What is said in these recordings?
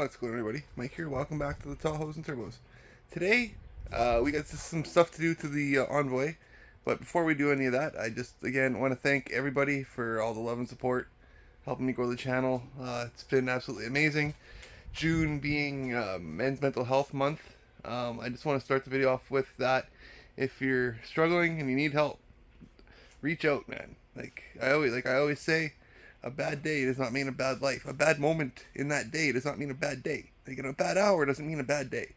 What's going on, everybody? Mike here. Welcome back to the Tahoes and Turbos. Today, we got some stuff to do to the Envoy, but before we do any of that, I just, again, want to thank everybody for all the love and support, helping me grow the channel. It's been absolutely amazing. June being Men's Mental Health Month, I just want to start the video off with that. If you're struggling and you need help, reach out, man. Like I always say, a bad day does not mean a bad life. A bad moment in that day does not mean a bad day. Like, a bad hour doesn't mean a bad day,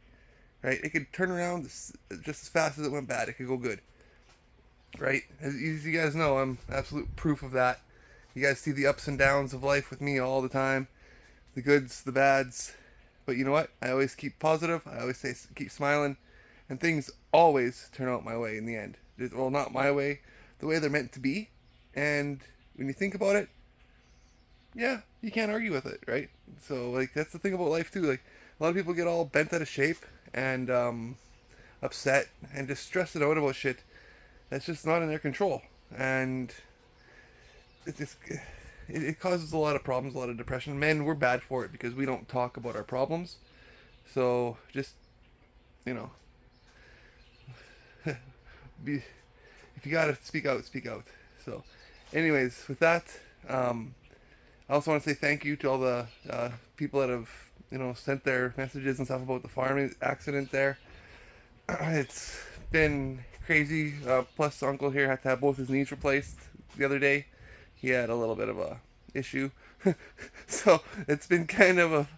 right? It could turn around just as fast as it went bad. It could go good, right? As you guys know, I'm absolute proof of that. You guys see the ups and downs of life with me all the time, the goods, the bads. But you know what? I always keep positive. I always say keep smiling, and things always turn out my way in the end. Well, not my way, the way they're meant to be. And when you think about it, yeah, you can't argue with it, right? So, like, that's the thing about life, too. Like, a lot of people get all bent out of shape and upset and just stressed out about shit that's just not in their control. And it causes a lot of problems, a lot of depression. Men, we're bad for it because we don't talk about our problems. So, just, you know, if you gotta speak out, speak out. So, anyways, with that, I also want to say thank you to all the people that have, sent their messages and stuff about the farm accident there. It's been crazy. Plus, Uncle here had to have both his knees replaced the other day. He had a little bit of a issue, so it's been kind of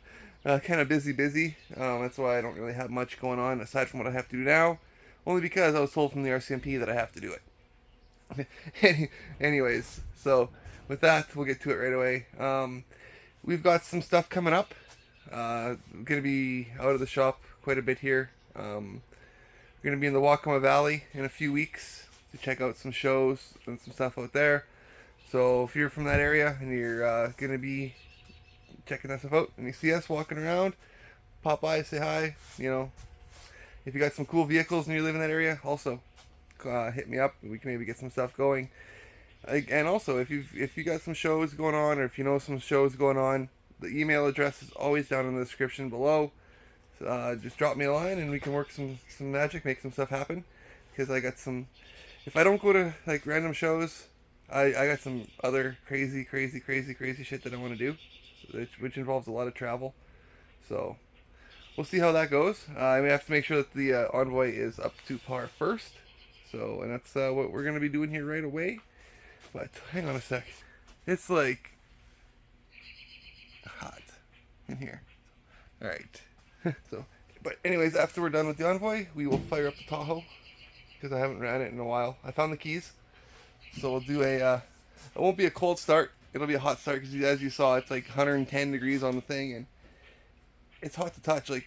busy. That's why I don't really have much going on aside from what I have to do now. Only because I was told from the RCMP that I have to do it. Anyways, so with that, we'll get to it right away. We've got some stuff coming up. I'm going to be out of the shop quite a bit here. We're going to be in the Waccamaw Valley in a few weeks to check out some shows and some stuff out there. So if you're from that area and you're going to be checking that stuff out and you see us walking around, pop by, say hi. If you got some cool vehicles and you live in that area, also hit me up. We can maybe get some stuff going. And also, if you got some shows going on, or if you know some shows going on, the email address is always down in the description below. Just drop me a line and we can work some magic, make some stuff happen. Because I got some. If I don't go to like random shows, I got some other crazy shit that I want to do, which involves a lot of travel. So we'll see how that goes. I may have to make sure that the Envoy is up to par first. So, and that's what we're gonna be doing here right away. But hang on a sec. It's like hot in here. Alright. But anyways, after we're done with the Envoy, we will fire up the Tahoe. Because I haven't ran it in a while. I found the keys. So we'll do it won't be a cold start. It'll be a hot start because as you saw, it's like 110 degrees on the thing. And it's hot to touch. Like,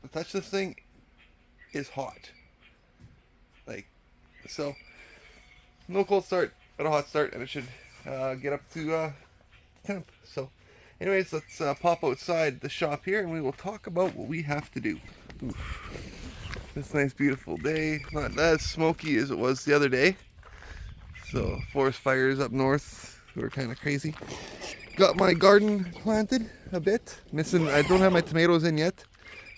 to touch this thing is hot. Like, so, no cold start. But a hot start, and it should get up to temp. So, anyways, let's pop outside the shop here, and we will talk about what we have to do. Oof. This nice, beautiful day. Not as smoky as it was the other day. So, forest fires up north were kind of crazy. Got my garden planted a bit. I don't have my tomatoes in yet.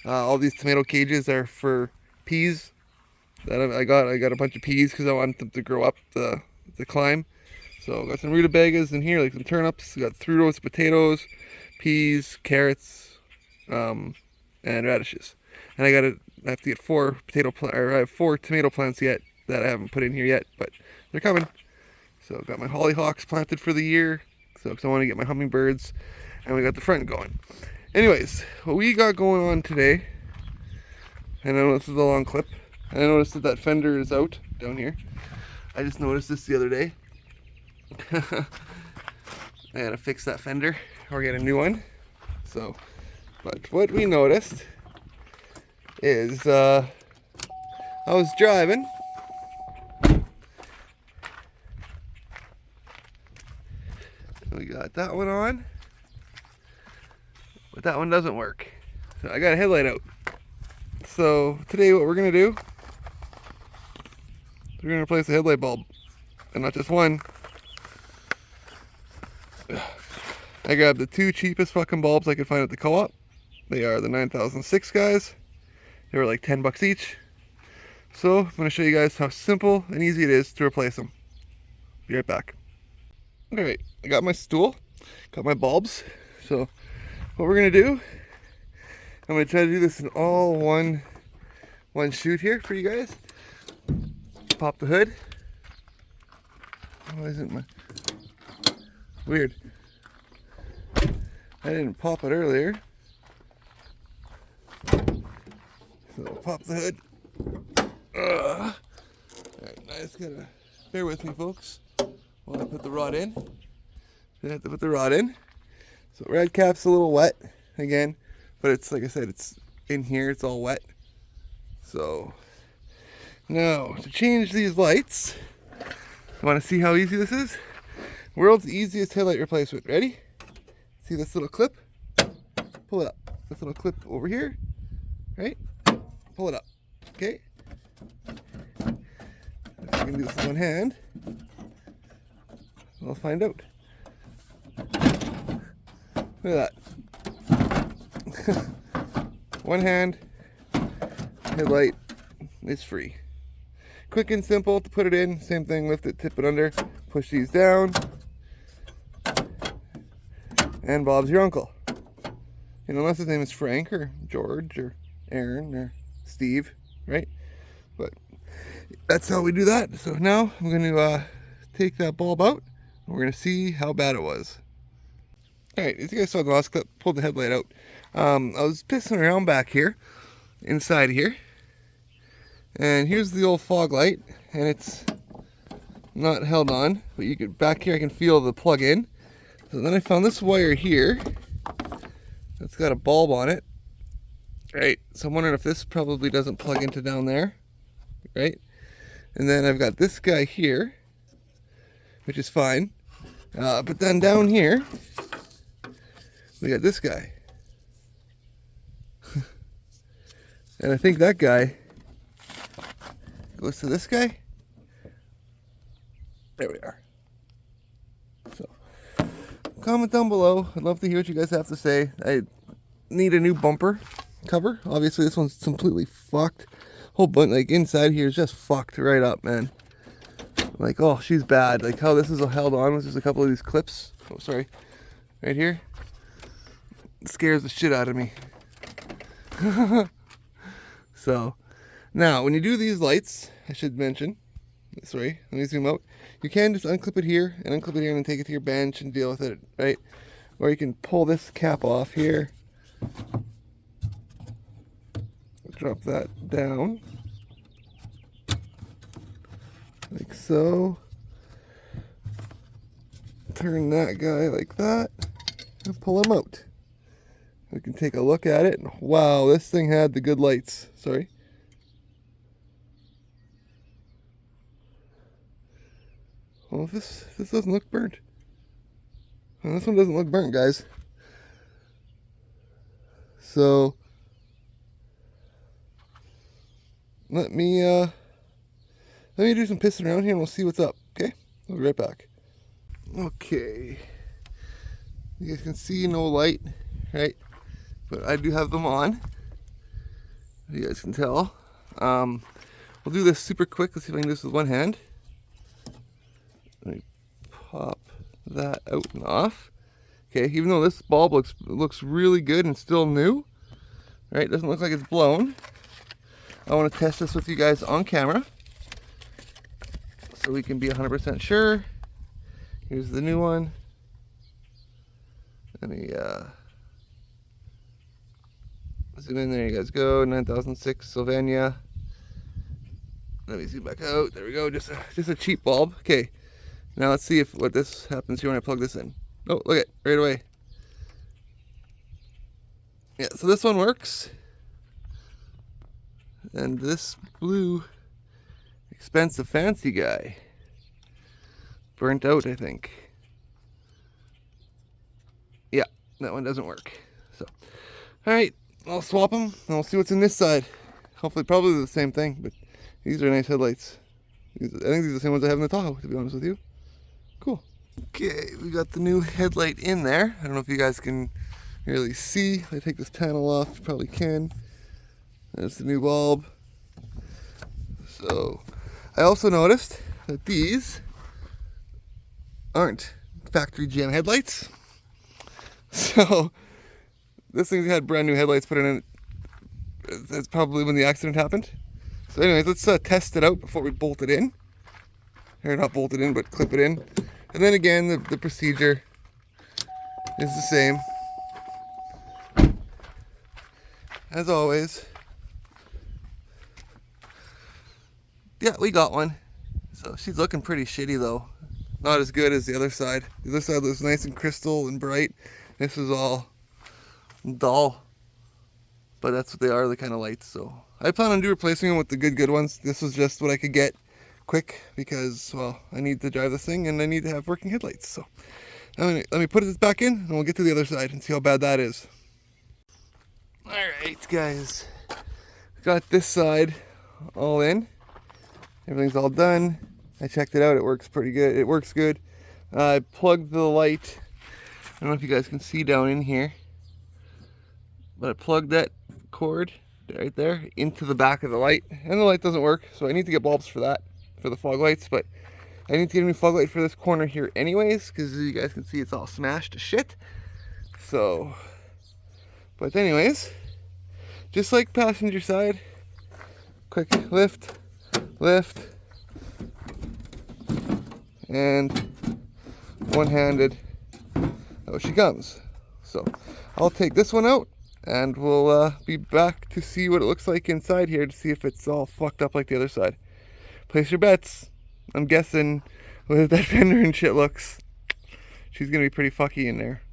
All these tomato cages are for peas. That I got a bunch of peas because I want them to grow up the climb. So got some rutabagas in here, like some turnips. Got 3 rows of potatoes, peas, carrots, and radishes. And I have to get 4 I have 4 tomato plants yet that I haven't put in here yet, but they're coming. So got my hollyhocks planted for the year, because I want to get my hummingbirds, and we got the front going. Anyways, what we got going on today, and I know this is a long clip. I noticed that fender is out down here. I just noticed this the other day. I gotta fix that fender or get a new one. So, but what we noticed is I was driving. We got that one on, but that one doesn't work. So I got a headlight out. So today what we're gonna do, we're gonna replace the headlight bulb, and not just one. I grabbed the 2 cheapest fucking bulbs I could find at the co-op. They are the 9006 guys. They were like 10 bucks each. So I'm going to show you guys how simple and easy it is to replace them. Be right back. Alright, I got my stool, got my bulbs. So what we're going to do, I'm going to try to do this in all one shoot here for you guys. Pop the hood. Why isn't my... Weird. I didn't pop it earlier. So pop the hood. Alright, now I just gotta bear with me, folks, while I put the rod in. I have to put the rod in. So red cap's a little wet again, but it's like I said, it's in here, it's all wet. So now to change these lights, you want to see how easy this is? World's easiest headlight replacement. Ready? See this little clip? Pull it up. This little clip over here, right? Pull it up. Okay. If I can do this with one hand, I'll find out. Look at that. One hand, headlight is free. Quick and simple to put it in. Same thing, lift it, tip it under, push these down. And Bob's your uncle. And unless his name is Frank or George or Aaron or Steve, right? But that's how we do that. So now I'm going to take that bulb out and we're going to see how bad it was. Alright, as you guys saw in the last clip, pulled the headlight out. I was pissing around back here, inside here. And here's the old fog light, and it's not held on, but you could, back here I can feel the plug in. So then I found this wire here that's got a bulb on it. Right, so I'm wondering if this probably doesn't plug into down there, right? And then I've got this guy here, which is fine. But then down here, we got this guy. And I think that guy goes to this guy. There we are. So, comment down below. I'd love to hear what you guys have to say. I need a new bumper cover. Obviously, this one's completely fucked. Whole bunch, like inside here is just fucked right up, man. Like, oh, she's bad. Like how this is held on with just a couple of these clips. Oh, sorry. Right here. It scares the shit out of me. So, now, when you do these lights, I should mention, sorry, let me zoom out. You can just unclip it here and unclip it here and then take it to your bench and deal with it, right? Or you can pull this cap off here. Drop that down. Like so. Turn that guy like that and pull him out. We can take a look at it. Wow, this thing had the good lights. Sorry. Well, this doesn't look burnt. Well, this one doesn't look burnt, guys. So let me do some pissing around here and we'll see what's up. Okay, I'll be right back. Okay, you guys can see no light, right? But I do have them on. You guys can tell. We'll do this super quick. Let's see if I can do this with one hand. Let me pop that out and off. Okay, even though this bulb looks really good and still new, right? Doesn't look like it's blown. I want to test this with you guys on camera so we can be 100% sure. Here's the new one. Let me zoom in. There you guys go. 9006 Sylvania. Let me zoom back out. There we go. Just a cheap bulb. Okay. Now let's see what this happens here when I plug this in. Oh, look at right away. Yeah, so this one works. And this blue expensive fancy guy burnt out, I think. Yeah, that one doesn't work. So, all right, I'll swap them and we'll see what's in this side. Hopefully, probably the same thing, but these are nice headlights. I think these are the same ones I have in the Tahoe, to be honest with you. Cool. Okay, we got the new headlight in there. I don't know if you guys can really see. If I take this panel off, you probably can. There's the new bulb. So I also noticed that these aren't factory GM headlights. So this thing's had brand new headlights put in it. That's probably when the accident happened. So anyways, let's test it out before we bolt it in. Or not bolt it in, but clip it in. And then again, the procedure is the same. As always. Yeah, we got one. So she's looking pretty shitty though. Not as good as the other side. The other side looks nice and crystal and bright. This is all dull. But that's what they are, the kind of lights. So I plan on replacing them with the good ones. This was just what I could get quick because, well, I need to drive this thing and I need to have working headlights. So let me put this back in and we'll get to the other side and see how bad that is. Alright guys, got this side all in. Everything's all done. I checked it out, it works pretty good. It works good. I plugged the light. I don't know if you guys can see down in here, but I plugged that cord right there into the back of the light, and the light doesn't work, so I need to get bulbs for that, for the fog lights. But I need to get a new fog light for this corner here anyways, because as you guys can see, it's all smashed to shit. So, but anyways, just like passenger side, quick lift, and one-handed, out she comes. So I'll take this one out and we'll be back to see what it looks like inside here to see if it's all fucked up like the other side. Place your bets. I'm guessing with that fender and shit looks, she's gonna be pretty fucky in there.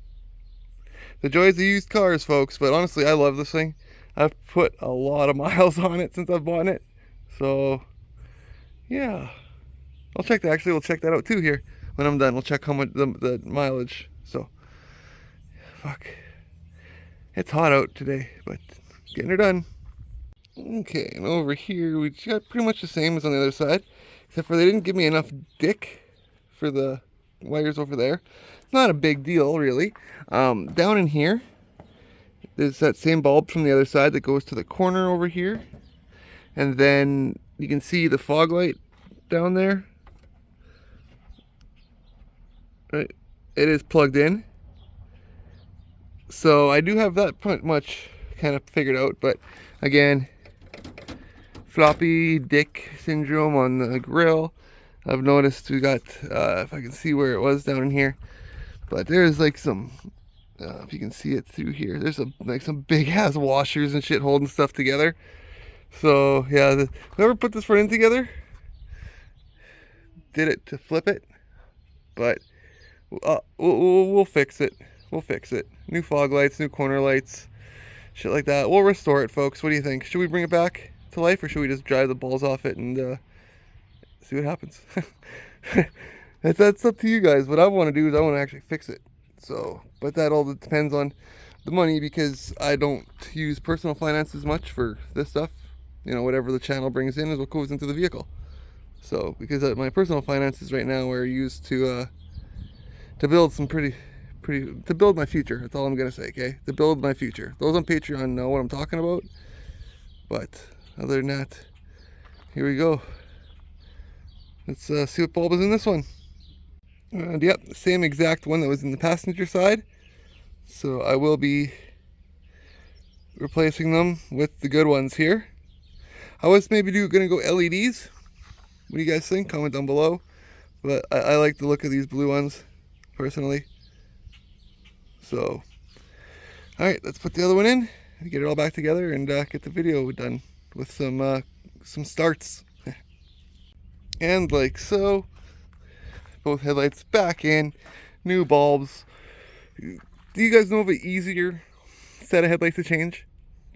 The joys of used cars, folks, but honestly I love this thing. I've put a lot of miles on it since I've bought it. So yeah, I'll check that. Actually, we'll check that out too here when I'm done. We'll check how much the mileage. So fuck, it's hot out today, but getting her done. Okay, and over here we got pretty much the same as on the other side, except for they didn't give me enough dick for the wires over there. Not a big deal really. Down in here there's that same bulb from the other side that goes to the corner over here, and then you can see the fog light down there. Right, it is plugged in. So I do have that pretty much kind of figured out, but again, floppy dick syndrome on the grill. I've noticed we got, if I can see where it was down in here, but there's like some, if you can see it through here, there's like some big ass washers and shit holding stuff together. So yeah, whoever put this front end together did it to flip it, but we'll fix it. We'll fix it. New fog lights, new corner lights, shit like that. We'll restore it, folks. What do you think? Should we bring it back to life, or should we just drive the balls off it and see what happens? That's up to you guys. What I want to do is I want to actually fix it. So, but that all depends on the money, because I don't use personal finance as much for this stuff. You know, whatever the channel brings in is what goes into the vehicle. So, because my personal finances right now are used to build some to build my future. That's all I'm gonna say, okay? To build my future. Those on Patreon know what I'm talking about. But other than that, here we go. Let's see what bulb is in this one. And yep, same exact one that was in the passenger side. So I will be replacing them with the good ones here. I was maybe gonna go LEDs. What do you guys think? Comment down below. But I like the look of these blue ones, personally. So, alright, let's put the other one in, get it all back together, and get the video done with some starts. And like so, both headlights back in, new bulbs. Do you guys know of an easier set of headlights to change?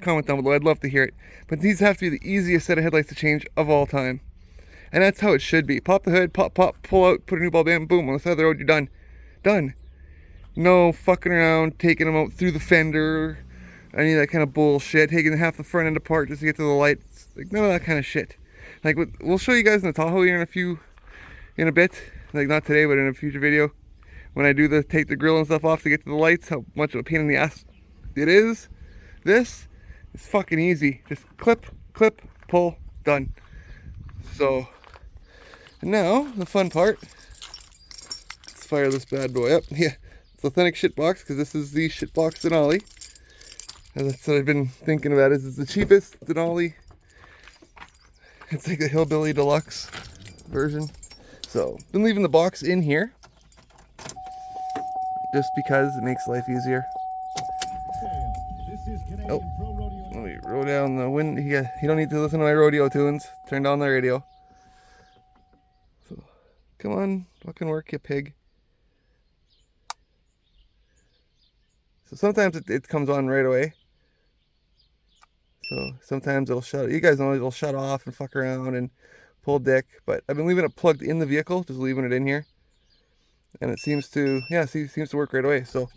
Comment down below, I'd love to hear it. But these have to be the easiest set of headlights to change of all time. And that's how it should be. Pop the hood, pop, pull out, put a new bulb in, boom, on the side of the road, you're done. Done. No fucking around, taking them out through the fender, any of that kind of bullshit, taking half the front end apart just to get to the lights. Like, none of that kind of shit. Like, we'll show you guys in the Tahoe here in a bit. Like, not today, but in a future video. When I do take the grill and stuff off to get to the lights, how much of a pain in the ass it is. This is fucking easy. Just clip, clip, pull, done. So, and now the fun part. Let's fire this bad boy up. Yeah, it's authentic shit box because this is the shit box Denali. And that's what I've been thinking about. Is it's the cheapest Denali. It's like the Hillbilly Deluxe version. So, been leaving the box in here just because it makes life easier. Oh, let me roll down the wind. You don't need to listen to my rodeo tunes. Turn down the radio. So, come on, fucking work, you pig. So sometimes it comes on right away. So sometimes it'll shut. You guys know it'll shut off and fuck around and pull dick. But I've been leaving it plugged in the vehicle, just leaving it in here, and it seems to, yeah, seems to work right away. So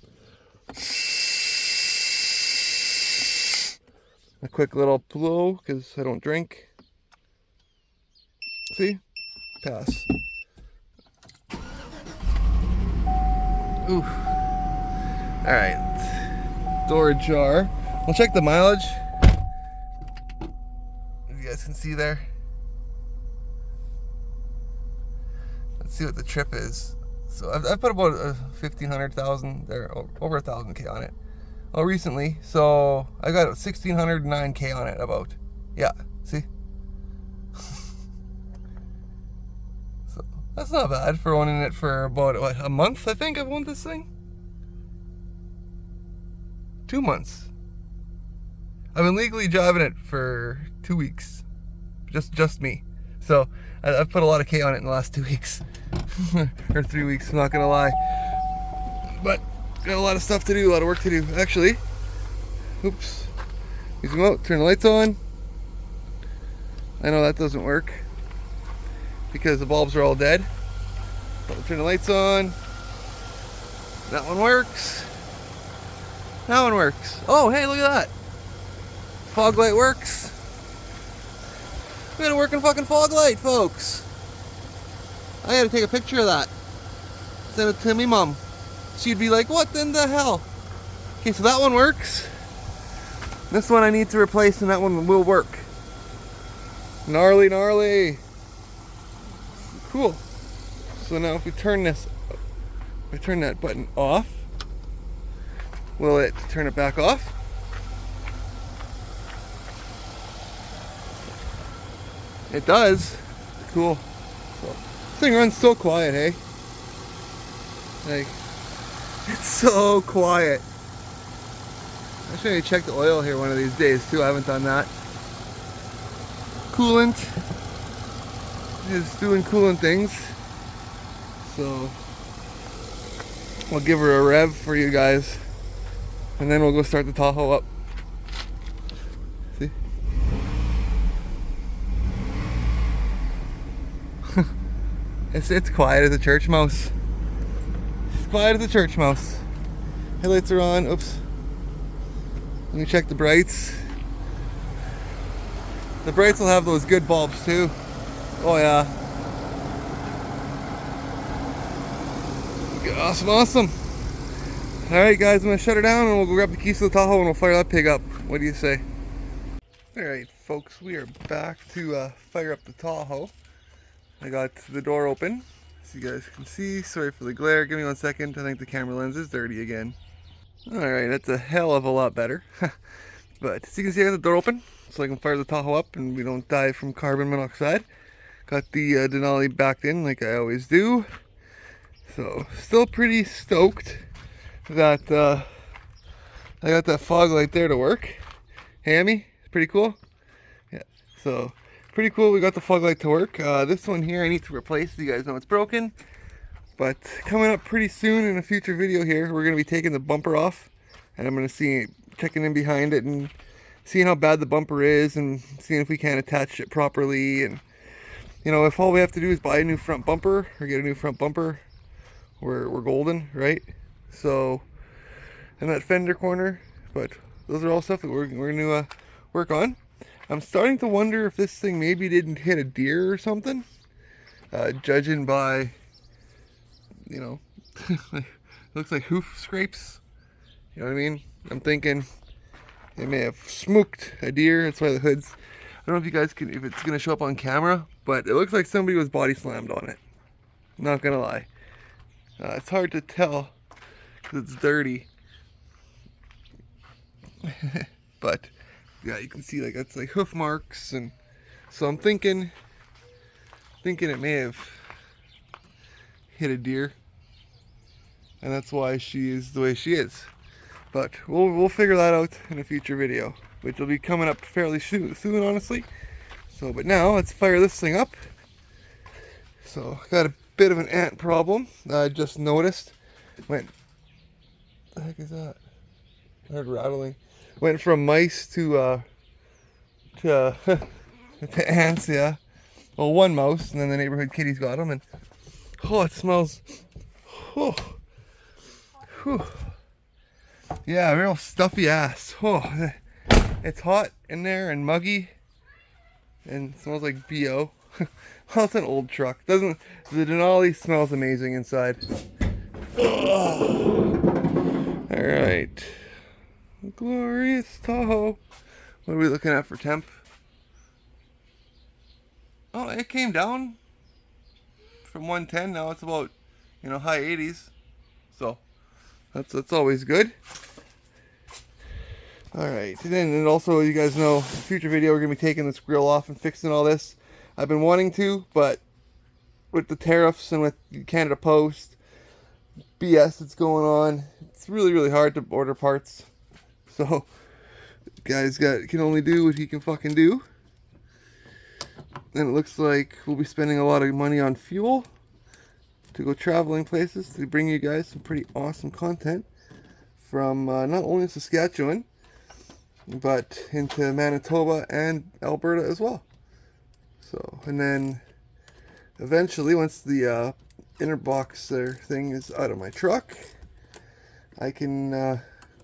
a quick little blow because I don't drink. See, pass. Oof. All right, door ajar. We'll check the mileage. You guys can see there. Let's see what the trip is. So I've put about 1,500,000 there, over 1,000 K on it. Oh, recently. So I got 1,609 K on it about. Yeah, see? So that's not bad for owning it for about, what, a month, I think I've owned this thing? 2 months. I've been legally driving it for 2 weeks. Just me. So I've put a lot of K on it in the last 2 weeks. Or 3 weeks, I'm not gonna lie. But got a lot of stuff to do, a lot of work to do. Actually, oops. You zoom out, turn the lights on. I know that doesn't work because the bulbs are all dead. But we'll turn the lights on. That one works. That one works. Oh, hey, look at that. Fog light works. We got a working fucking fog light, folks. I gotta take a picture of that. Send it to me mom. She'd be like, what in the hell? Okay, so that one works. This one I need to replace and that one will work. Gnarly, gnarly. Cool. So now if we turn this, if I turn that button off, will it turn it back off? It does. Cool. So, this thing runs so quiet, hey? Like, it's so quiet. I should check the oil here one of these days too. I haven't done that. Coolant is doing coolant things. So I'll give her a rev for you guys. And then we'll go start the Tahoe up. See? It's quiet as a church mouse. It's quiet as a church mouse. Headlights are on. Oops. Let me check the brights. The brights will have those good bulbs too. Oh yeah. Awesome, awesome. Alright guys, I'm going to shut her down and we'll go grab the keys to the Tahoe and we'll fire that pig up. What do you say? Alright folks, we are back to fire up the Tahoe. I got the door open, so you guys can see. Sorry for the glare, give me 1 second. I think the camera lens is dirty again. Alright, that's a hell of a lot better. But as you can see, I got the door open, so I can fire the Tahoe up and we don't die from carbon monoxide. Got the Denali backed in like I always do. So, still pretty stoked that I got that fog light there to work. Hammy, pretty cool. Yeah, so pretty cool. We got the fog light to work. This one here I need to replace. You guys know it's broken. But coming up pretty soon in a future video here, we're gonna be taking the bumper off, and I'm gonna see, checking in behind it and seeing how bad the bumper is, and seeing if we can attach it properly. And you know, if all we have to do is buy a new front bumper or get a new front bumper, we're golden, right? So, and that fender corner, but those are all stuff that we're gonna work on. I'm starting to wonder if this thing maybe didn't hit a deer or something, judging by, you know, looks like hoof scrapes. You know what I mean? I'm thinking it may have smooked a deer. That's why the hood's... I don't know if you guys can, if it's going to show up on camera, but it looks like somebody was body slammed on it. Not going to lie. It's hard to tell because it's dirty. But yeah, you can see like that's like hoof marks, and so I'm thinking it may have hit a deer, and that's why she is the way she is. But we'll figure that out in a future video, which will be coming up fairly soon, honestly. So, but now let's fire this thing up. So, got a bit of an ant problem that I just noticed. What the heck is that? I heard rattling. Went from mice to to ants, yeah. Well, one mouse, and then the neighborhood kitty's got them, and oh, it smells. Oh, whew. Yeah, real stuffy ass. Oh, it's hot in there and muggy, and it smells like BO. Well, it's an old truck. The Denali smells amazing inside. Oh. All right, glorious Tahoe. What are we looking at for temp? Oh, it came down from 110. Now it's about, high 80s. So that's always good. All right, and also, you guys know, future video, we're gonna be taking this grill off and fixing all this. I've been wanting to, but with the tariffs and with Canada Post BS that's going on, it's really, really hard to order parts. So, guys can only do what he can fucking do. And it looks like we'll be spending a lot of money on fuel to go traveling places to bring you guys some pretty awesome content from not only Saskatchewan, but into Manitoba and Alberta as well. So, and then eventually, once the inner box thing is out of my truck, I can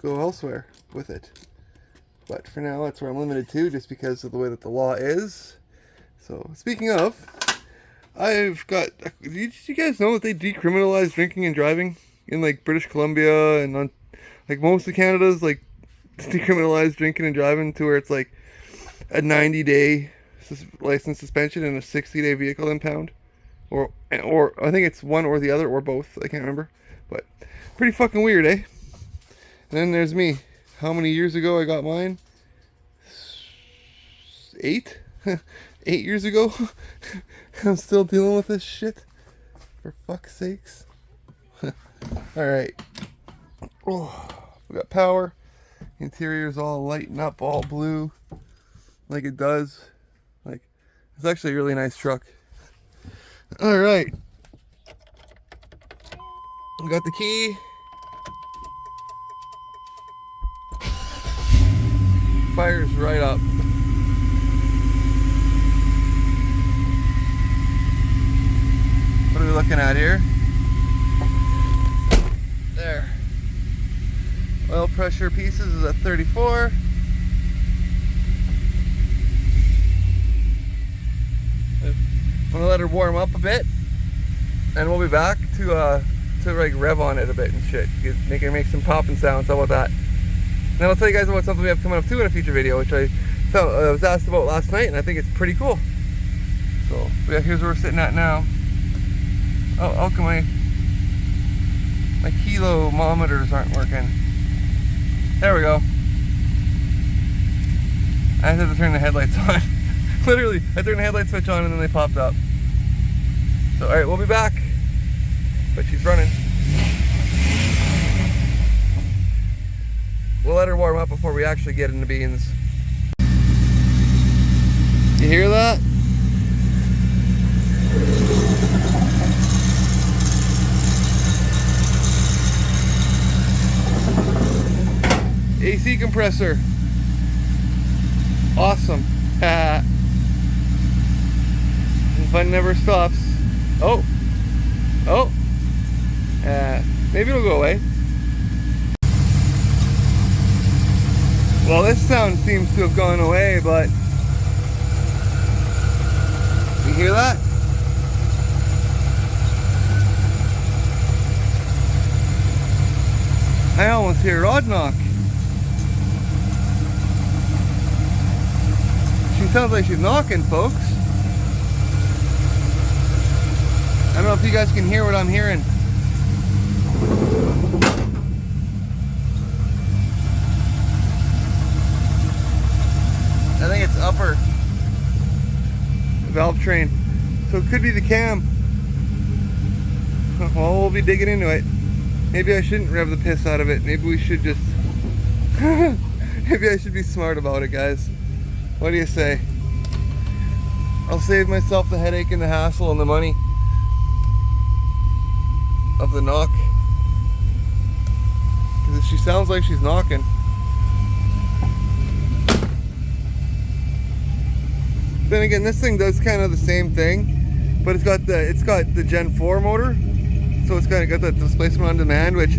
go elsewhere with it. But for now, that's where I'm limited to, just because of the way that the law is. So, speaking of, I've got... Did you guys know that they decriminalized drinking and driving in, like, British Columbia and on... Like, most of Canada's, like, decriminalized drinking and driving to where it's, like, a 90-day license suspension and a 60-day vehicle impound. Or I think it's one or the other, or both. I can't remember. But, pretty fucking weird, eh? And then there's me. How many years ago I got mine? 8? 8 years ago? I'm still dealing with this shit. For fuck's sakes. Alright. Oh, we got power. Interior's all lighting up, all blue. Like it does. Like, it's actually a really nice truck. Alright. We got the key. Fires right up. What are we looking at here? There. Oil pressure pieces is at 34. I'm gonna let her warm up a bit, and we'll be back to like rev on it a bit and shit. Make some popping sounds. How about that? And then I'll tell you guys about something we have coming up too in a future video, which I was asked about last night, and I think it's pretty cool. So yeah, here's where we're sitting at now. Oh, how come my kilometers aren't working? There we go. I had to turn the headlights on. Literally, I turned the headlight switch on and then they popped up. So, alright, we'll be back. But she's running. We'll let her warm up before we actually get into beans. You hear that? AC compressor. Awesome. Fun never stops. Oh. Oh. Maybe it'll go away. Well, this sound seems to have gone away, but you hear that? I almost hear Rod knock. She sounds like she's knocking, folks. I don't know if you guys can hear what I'm hearing. I think it's upper valve train, so it could be the cam. Well, we'll be digging into it. Maybe I shouldn't rev the piss out of it. Maybe we should just maybe I should be smart about it, guys. What do you say? I'll save myself the headache and the hassle and the money of the knock, because she sounds like she's knocking. Then again, this thing does kind of the same thing, but it's got the Gen 4 motor, so it's kind of got that displacement on demand, which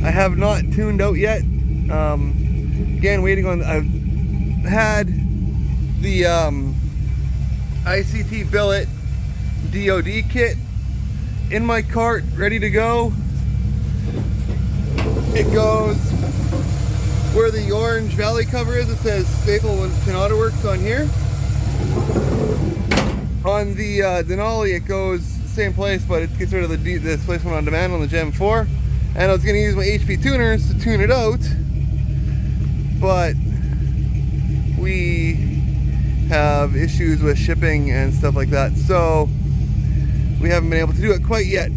I have not tuned out yet. Again, waiting on. I've had the ICT billet DOD kit in my cart, ready to go. It goes where the orange valley cover is. It says Staple and Canada Works on here. On the Denali, it goes same place, but it gets rid of the displacement on demand on the Gen 4. And I was going to use my HP tuners to tune it out, but we have issues with shipping and stuff like that, so we haven't been able to do it quite yet.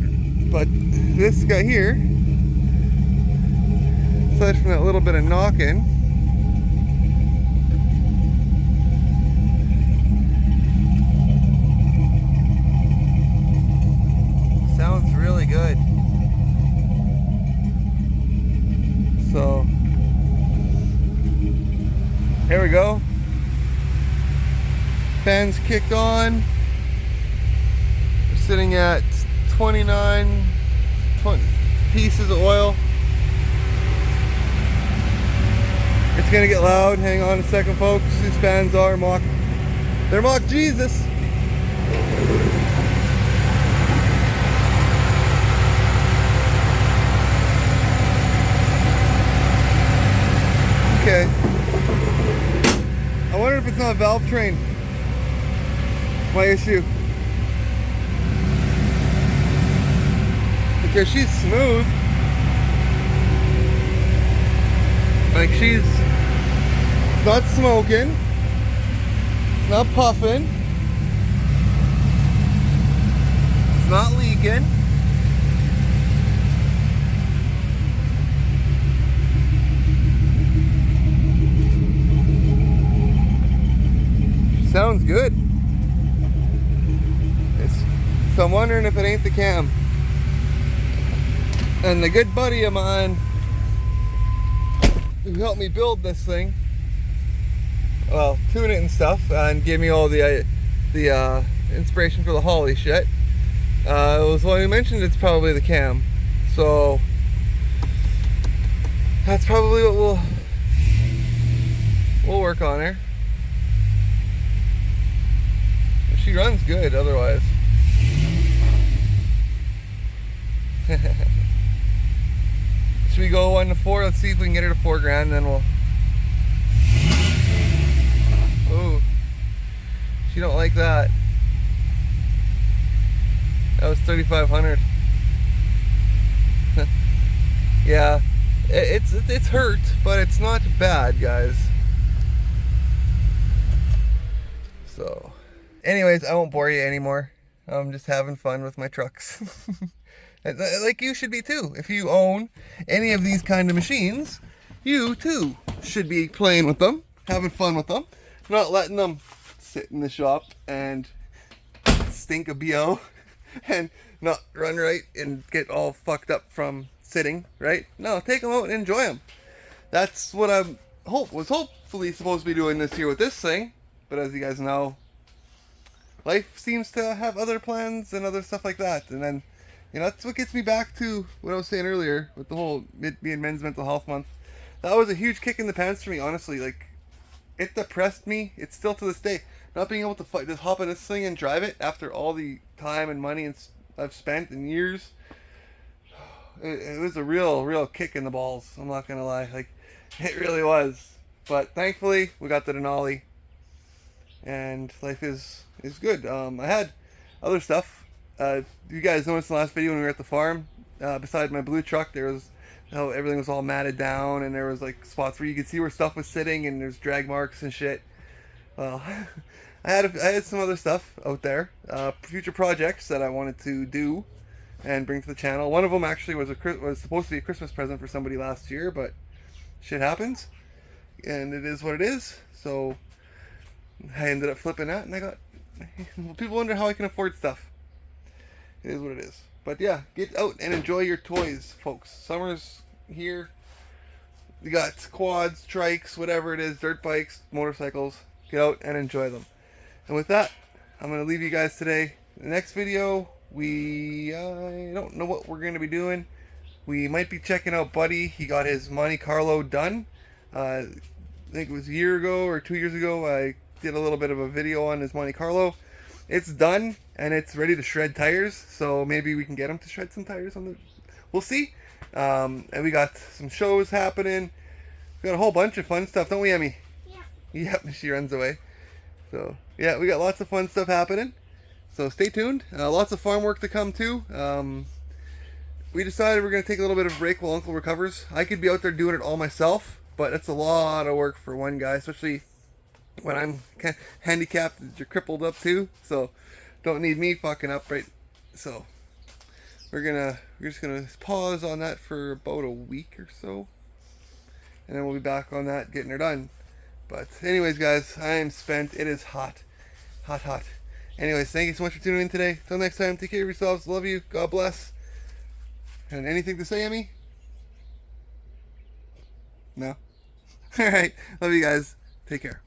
But this guy here, aside from that little bit of knocking, sounds really good. So here we go. Fans kicked on. We're sitting at 20 pieces of oil. It's gonna get loud. Hang on a second, folks. These fans are they're mock Jesus. Okay. I wonder if it's not valve train. My issue. Because she's smooth. Like, she's not smoking. It's not puffing. It's not leaking. Sounds good. So I'm wondering if it ain't the cam. And the good buddy of mine who helped me build this thing, well, tune it and stuff, and gave me all the inspiration for the Holly shit, was the one who mentioned it's probably the cam. So that's probably what we'll work on her. She runs good otherwise. Should we go 1 to 4? Let's see if we can get her to $4,000, then we'll. Oh, she don't like that. That was 3,500. Yeah, it's hurt, but it's not bad, guys. So, anyways, I won't bore you anymore. I'm just having fun with my trucks. Like you should be too. If you own any of these kind of machines, you too should be playing with them, having fun with them, not letting them sit in the shop and stink a BO and not run right and get all fucked up from sitting, right? No, take them out and enjoy them. That's what I was hopefully supposed to be doing this year with this thing, but as you guys know, life seems to have other plans and other stuff like that. And then, you know, that's what gets me back to what I was saying earlier with the whole being Men's Mental Health Month. That was a huge kick in the pants for me, honestly. Like, it depressed me. It's still to this day. Not being able to just hop in this thing and drive it after all the time and money I've spent in years. it was a real kick in the balls. I'm not gonna lie, like it really was. But thankfully, we got the Denali, and life is good. I had other stuff. You guys noticed in the last video when we were at the farm, beside my blue truck, there was how everything was all matted down, and there was like spots where you could see where stuff was sitting, and there's drag marks and shit. Well, I had some other stuff out there, future projects that I wanted to do and bring to the channel. One of them actually was supposed to be a Christmas present for somebody last year, but shit happens, and it is what it is. So I ended up flipping that, and I got people wonder how I can afford stuff. It is what it is. But yeah, get out and enjoy your toys, folks. Summer's here. You got quads, trikes, whatever it is, dirt bikes, motorcycles. Get out and enjoy them. And with that, I'm going to leave you guys today. The next video, I don't know what we're going to be doing. We might be checking out Buddy. He got his Monte Carlo done. I think it was a year ago or 2 years ago. I did a little bit of a video on his Monte Carlo. It's done and it's ready to shred tires. So maybe we can get him to shred some tires on the. We'll see. And we got some shows happening. We got a whole bunch of fun stuff, don't we, Emmy? Yeah. Yep. She runs away. So yeah, we got lots of fun stuff happening. So stay tuned. Lots of farm work to come too. We decided we're going to take a little bit of a break while Uncle recovers. I could be out there doing it all myself, but it's a lot of work for one guy, especially when I'm handicapped, you're crippled up too. So don't need me fucking up, right? So we're just gonna pause on that for about a week or so, and then we'll be back on that, getting her done. But anyways, guys, I am spent. It is hot. Anyways, thank you so much for tuning in today. Till next time, take care of yourselves. Love you. God bless. And anything to say, Emmy? No? Alright. Love you guys. Take care.